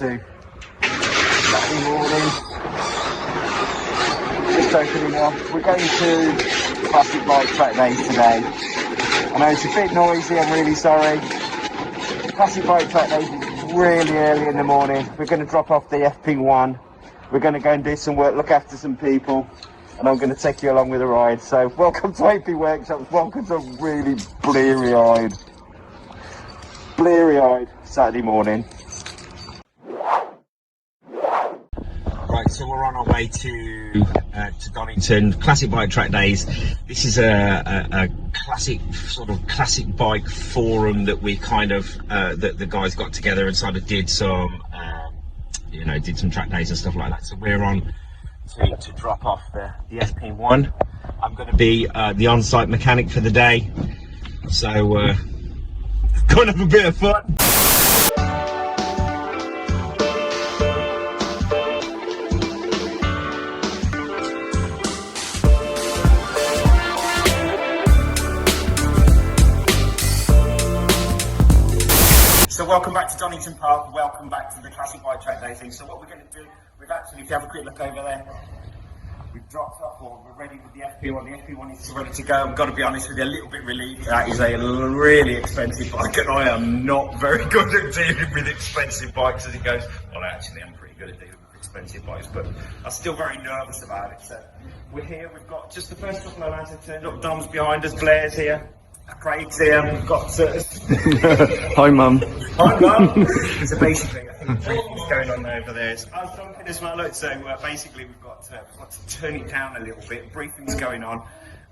to Saturday morning. Just opening up. We're going to Classic Bike Track Days today. I know it's a bit noisy, I'm really sorry. Classic Bike Track Days is really early in the morning. We're going to drop off the FP1. We're going to go and do some work, look after some people, and I'm going to take you along with a ride. So welcome to AP Workshops, welcome to a really bleary-eyed Saturday morning. Right, so we're on our way to Donnington Classic Bike Track Days. This is a classic bike forum that we kind of that the guys got together and sort of did some did some track days and stuff like that. So we're on to drop off the SP1. I'm going to be the on-site mechanic for the day, so going to have a bit of fun. So welcome back to Donnington Park, welcome back to the Classic Bike Track Day thing. So what we're going to do, we've actually, if you have a quick look over there, we've dropped off, or we're ready with the FP1. The FP1 is ready to go. I've got to be honest with you, a little bit relieved. That is a really expensive bike, and I am not very good at dealing with expensive bikes as it goes. Well, actually, I'm pretty good at dealing with expensive bikes, but I'm still very nervous about it. So we're here, we've got just the first couple of lads have turned up. Dom's behind us, Blair's here. Craig's here, we've got Hi Mum. Hi Mum. So basically, I think briefing's going on over there. So I was talking as well, look, so basically we've got to turn it down a little bit. Briefing's going on.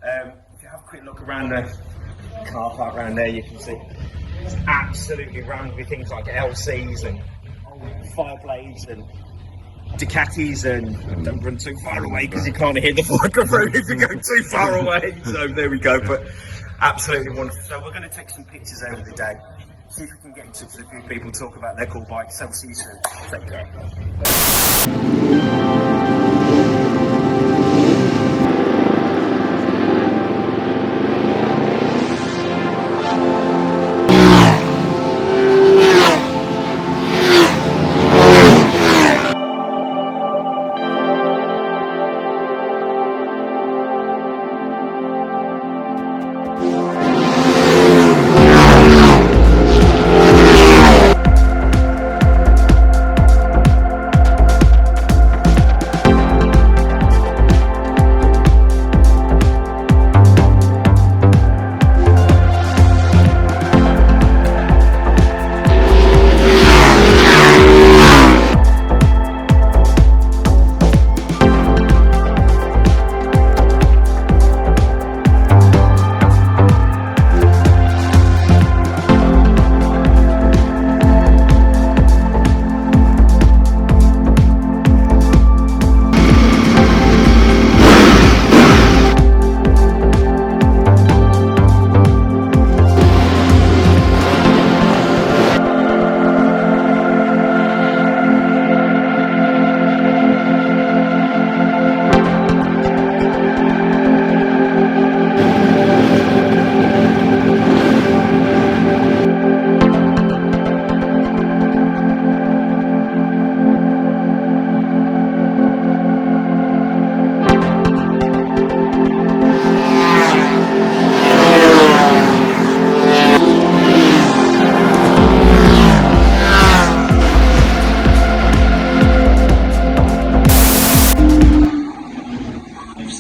If you have a quick look around the car park around there, you can see it's absolutely rammed with things like LCs and old Fireblades and Ducatis, and don't run too far away because you can't hear the microphone if you go too far away. So there we go. But absolutely wonderful. So we're going to take some pictures over the day, see if we can get in touch with a few people, talk about their cool bikes. So we'll see you soon. Take care.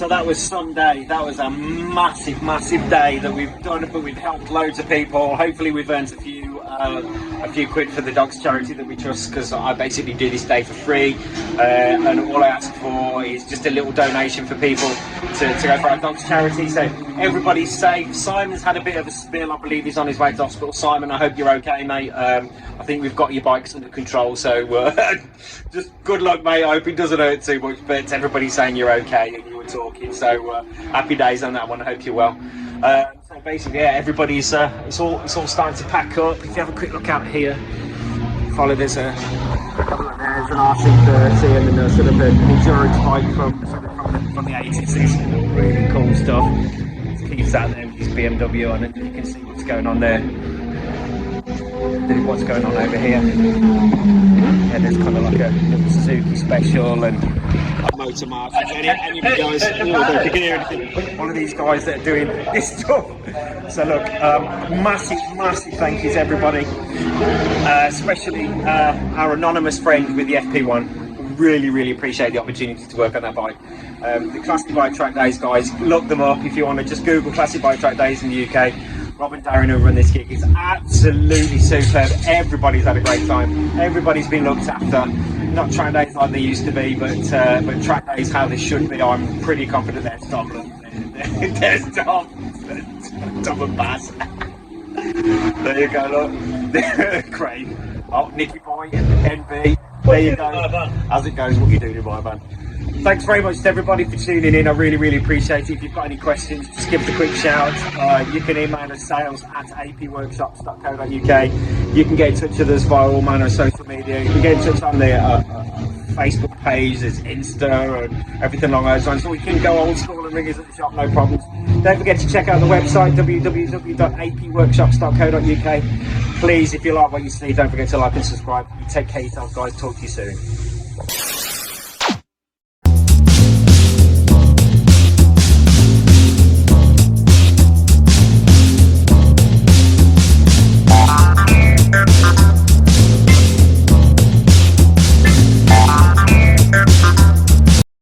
That was Sunday. That was a massive day that we've done, but we've helped loads of people. Hopefully we've earned a few quid for the dogs charity that we trust, because I basically do this day for free, and all I ask for is just a little donation for people to go for our dogs charity. So everybody's safe. Simon's had a bit of a spill. I believe he's on his way to hospital. Simon, I hope you're okay, mate. I think we've got your bikes under control, so just good luck, mate. I hope it doesn't hurt too much, but everybody's saying you're okay and you were talking, so happy days on that one. I hope you're well. So basically, yeah, everybody's it's all starting to pack up. If you have a quick look out here, follow, there's an RC30 and then there's sort of an endurance bike from the 80s. It's really cool stuff. Keith's out there with his BMW on it. You can see what's going on there. What's going on over here. Yeah, there's kind of like a little Suzuki special and a motor march. Any of you guys, if you can hear anything, one of these guys that are doing this stuff. So look, massive thank you to everybody, especially our anonymous friend with the FP1. Really appreciate the opportunity to work on that bike. The Classic Bike Track Days guys, look them up if you want to. Just Google Classic Bike Track Days in the UK. Rob and Darren who run this gig is absolutely superb. Everybody's had a great time. Everybody's been looked after. Not track days like they used to be, but track days how they should be. I'm pretty confident they're top. They're top and bass. There you go, look. Great. Oh, Nicky Boy, NB. There you go. As it goes, what you doing in my van. Thanks very much to everybody for tuning in. I really appreciate it. If you've got any questions, just give us a quick shout. You can email us sales@apworkshops.co.uk. You can get in touch with us via all manner of social media. You can get in touch on the Facebook page, there's Insta and everything along those lines. So we can go old school and ring us at the shop, no problems. Don't forget to check out the website, www.apworkshops.co.uk. Please, if you like what you see, don't forget to like and subscribe. Take care of yourself, guys. Talk to you soon.